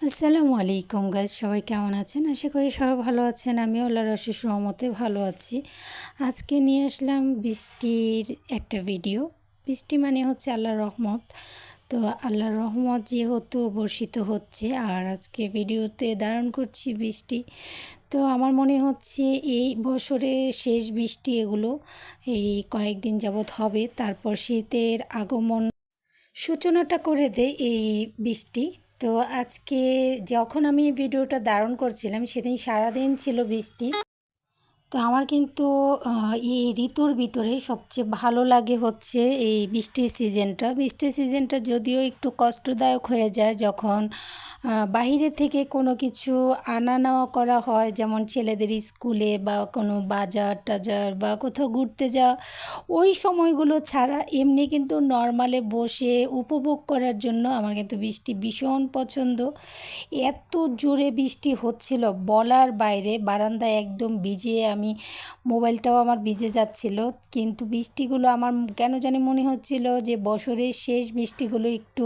আসসালামু আলাইকুম গাইস, সবাই কেমন আছেন? আশা করি সবাই ভালো আছেন। আমি আল্লাহর অশেষ রহমতে ভালো আছি। আজকে নিয়ে আসলাম বৃষ্টির একটা ভিডিও। বৃষ্টি মানে হচ্ছে আল্লাহর রহমত। তো আল্লাহর রহমত যেহেতু বর্ষিত হচ্ছে, আর আজকে ভিডিওতে ধারণ করছি বৃষ্টি। তো আমার মনে হচ্ছে এই বছরের শেষ বৃষ্টি এগুলো এই কয়েকদিন যাবৎ হবে, তারপর শীতের আগমন সূচনাটা করে দেয় এই বৃষ্টি। তো আজকে যখন আমি এই ভিডিওটা ধারণ করছিলাম সেদিন সারাদিন ছিল বৃষ্টি। তো আমার কিন্তু এই ঋতুর ভিতরে সবচেয়ে ভালো লাগে হচ্ছে এই বৃষ্টির সিজনটা যদিও একটু কষ্টদায়ক হয়ে যায় যখন বাইরে থেকে কোনো কিছু আনা নেওয়া করা হয়, যেমন ছেলেদের স্কুলে বা কোনো বাজার টাজার বা কোথাও ঘুরতে যাওয়া। ওই সময়গুলো ছাড়া এমনি কিন্তু নর্মালে বসে উপভোগ করার জন্য আমার কিন্তু বৃষ্টি ভীষণ পছন্দ। এত জোরে বৃষ্টি হচ্ছিল বলার বাইরে, বারান্দায় একদম ভিজে আমি, মোবাইলটাও আমার ভিজে যাচ্ছিল। কিন্তু বৃষ্টিগুলো আমার কেন জানি মনে হচ্ছিল যে বছরের শেষ বৃষ্টিগুলো একটু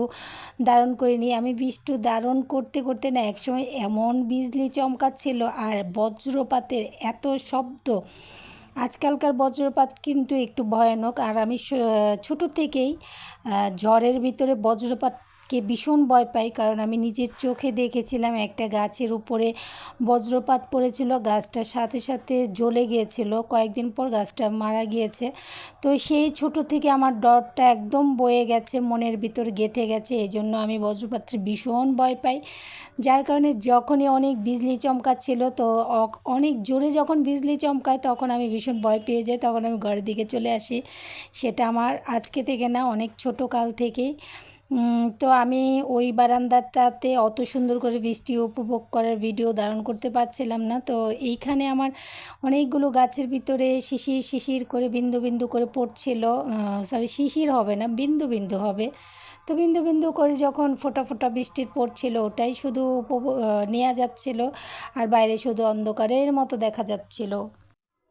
ধারণ করে নিই। আমি বৃষ্টি ধারণ করতে করতে না একসময় এমন বিজলি চমকাচ্ছিল আর বজ্রপাতের এত শব্দ। আজকালকার বজ্রপাত কিন্তু একটু ভয়ানক, আর আমি ছোটো থেকেই ঝড়ের ভিতরে বজ্রপাতকে ভীষণ ভয় পাই, কারণ আমি নিজের চোখে দেখেছিলাম একটা গাছের উপরে বজ্রপাত পড়েছিল, গাছটার সাথে সাথে জ্বলে গিয়েছিল, কয়েকদিন পর গাছটা মারা গিয়েছে। তো সেই ছোটো থেকে আমার ডরটা একদম বয়ে গেছে, মনের ভিতর গেঁথে গেছে, এই জন্য আমি বজ্রপাতটা ভীষণ ভয় পাই। যার কারণে যখনই অনেক বিজলি চমকাচ্ছিল, তো অনেক জোরে যখন বিজলি চমকায় তখন আমি ভীষণ ভয় পেয়ে যাই, তখন আমি ঘরের দিকে চলে আসি। সেটা আমার আজকে থেকে না, অনেক ছোটো কাল থেকেই। তো আমি ওই বারান্দাটাতে অত সুন্দর করে বৃষ্টি উপভোগ করার ভিডিও ধারণ করতে পারছিলাম না। তো এইখানে আমার অনেকগুলো গাছের ভিতরে শিশির শিশির করে বিন্দু বিন্দু করে পড়ছিল, সরি শিশির হবে না, বিন্দু বিন্দু হবে। তো বিন্দু বিন্দু করে যখন ফোঁটা ফোঁটা বৃষ্টির পড়ছিল, ওটাই শুধু নেওয়া যাচ্ছিল, আর বাইরে শুধু অন্ধকারের মতো দেখা যাচ্ছিল।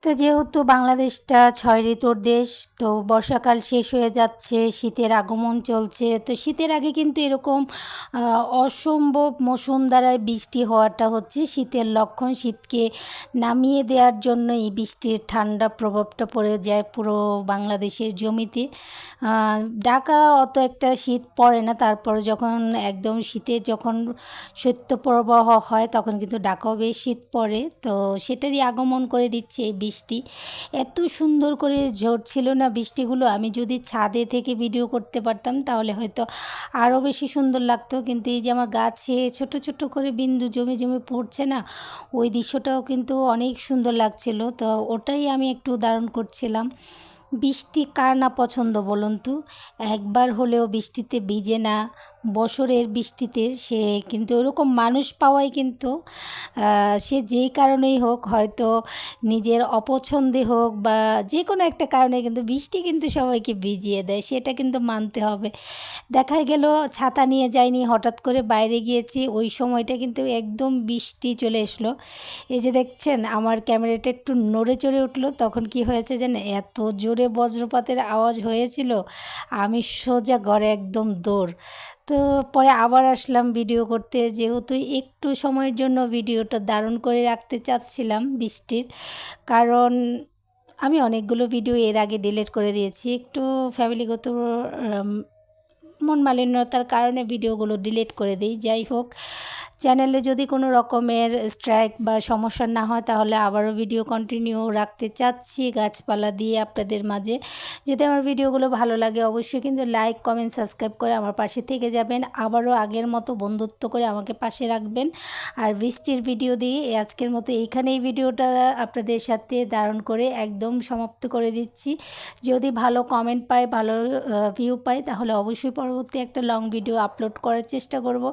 তো যেহেতু বাংলাদেশটা 6 ঋতুর দেশ, তো বর্ষাকাল শেষ হয়ে যাচ্ছে, শীতের আগমন চলছে। তো শীতের আগে কিন্তু এরকম অসম্ভব মৌসুমধারায় বৃষ্টি হওয়াটা হচ্ছে শীতের লক্ষণ। শীতকে নামিয়ে দেওয়ার জন্য এই বৃষ্টির ঠান্ডা প্রভাবটা পড়ে যায় পুরো বাংলাদেশের জমিতে। ঢাকা অত একটা শীত পড়ে না, তারপর যখন একদম শীতের যখন শৈত্যপ্রবাহ হয় তখন কিন্তু ঢাকাও বেশ শীত পড়ে। তো সেটারই আগমন করে দিচ্ছে এই বৃষ্টি। এত সুন্দর করে ঝরছিল না বৃষ্টিগুলো, আমি যদি ছাদে থেকে ভিডিও করতে পারতাম তাহলে হয়তো আরও বেশি সুন্দর লাগতো। কিন্তু এই যে আমার গাছে ছোট ছোট করে বিন্দু জমে জমে পড়ছে না, ওই দৃশ্যটাও কিন্তু অনেক সুন্দর লাগছিল। তো ওটাই আমি একটু ধারণ করছিলাম। বৃষ্টি কার না পছন্দ বলুন তো? একবার হলেও বৃষ্টিতে ভিজে না, বছরের বৃষ্টিতে সে কিন্তু ওরকম মানুষ পাওয়াই কিন্তু সে যেই কারণেই হোক, হয়তো নিজের অপছন্দে হোক বা যে কোনো একটা কারণে, কিন্তু বৃষ্টি কিন্তু সবাইকে ভিজিয়ে দেয়, সেটা কিন্তু মানতে হবে। দেখা গেল ছাতা নিয়ে যাইনি, হঠাৎ করে বাইরে গিয়েছি, ওই সময়টা কিন্তু একদম বৃষ্টি চলে আসলো। এই যে দেখছেন আমার ক্যামেরাটা একটু নড়ে চড়ে উঠলো, তখন কি হয়েছে জানেন? এত জোরে বজ্রপাতের আওয়াজ হয়েছিল, আমি সোজা ঘরে একদম দৌড়। তো পরে আবার আসলাম ভিডিও করতে, যেহেতু একটু সময়ের জন্য ভিডিওটা ধারণ করে রাখতে চাচ্ছিলাম বৃষ্টির, কারণ আমি অনেকগুলো ভিডিও এর আগে ডিলিট করে দিয়েছি, একটু ফ্যামিলিগত মন মালিন্যতার কারণে ভিডিওগুলো ডিলিট করে দিই। যাই হোক, চ্যানেলে যদি কোনো রকমের স্ট্রাইক বা সমস্যা না হয় তাহলে আবারও ভিডিও কন্টিনিউ রাখতে চাচ্ছি গাছপালা দিয়ে আপনাদের মাঝে। যদি আমার ভিডিওগুলো ভালো লাগে অবশ্যই কিন্তু লাইক কমেন্ট সাবস্ক্রাইব করে আমার পাশে থেকে যাবেন, আবারও আগের মতো বন্ধুত্ব করে আমাকে পাশে রাখবেন। আর বৃষ্টির ভিডিও দিয়ে আজকের মতো এইখানেই ভিডিওটা আপনাদের সাথে ধারণ করে একদম সমাপ্ত করে দিচ্ছি। যদি ভালো কমেন্ট পাই, ভালো ভিউ পাই, তাহলে অবশ্যই পরবর্তী একটা লং ভিডিও আপলোড করার চেষ্টা করব।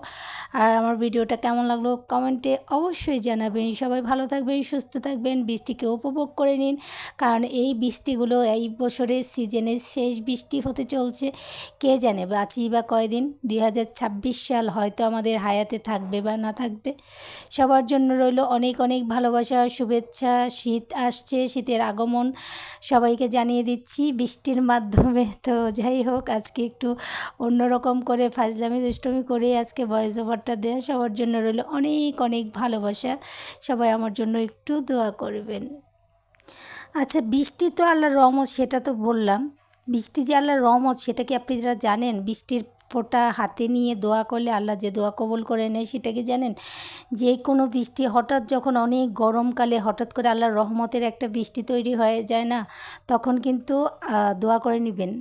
আর আমার ভিডিওটা কেমন লাগলো কমেন্টে অবশ্যই জানাবেন। সবাই ভালো থাকবেন, সুস্থ থাকবেন, বৃষ্টিকে উপভোগ করে নিন, কারণ এই বৃষ্টিগুলো এই বছরের সিজনের শেষ বৃষ্টি হতে চলছে। কে জানে বাঁচি বা কয়দিন, 2026 সাল হয়তো আমাদের হায়াতে থাকবে বা না থাকবে। সবার জন্য রইল অনেক অনেক ভালোবাসা, শুভেচ্ছা। শীত আসছে, শীতের আগমন সবাইকে জানিয়ে দিচ্ছি বৃষ্টির মাধ্যমে। তো যাই হোক, আজকে একটু অন্যরকম করে ফাজলামি দুষ্টুমি করে আজকে ভয়েস ওভারটা দেওয়া সবার জন্য জন্য রইল অনেক অনেক ভালোবাসা। সবাই আমার জন্য একটু দোয়া করবেন। আচ্ছা, বৃষ্টি তো আল্লাহর রহমত, সেটা তো বললাম। বৃষ্টি যে আল্লাহর রহমত সেটা কি আপনারা জানেন? বৃষ্টির ফোঁটা হাতে নিয়ে দোয়া করলে আল্লাহ যে দোয়া কবুল করে নেয় সেটা কি জানেন? যে কোনো বৃষ্টি হঠাৎ যখন অনেক গরমকালে হঠাৎ করে আল্লাহর রহমতের একটা বৃষ্টি তৈরি হয়ে যায় না, তখন কিন্তু দোয়া করে নেবেন।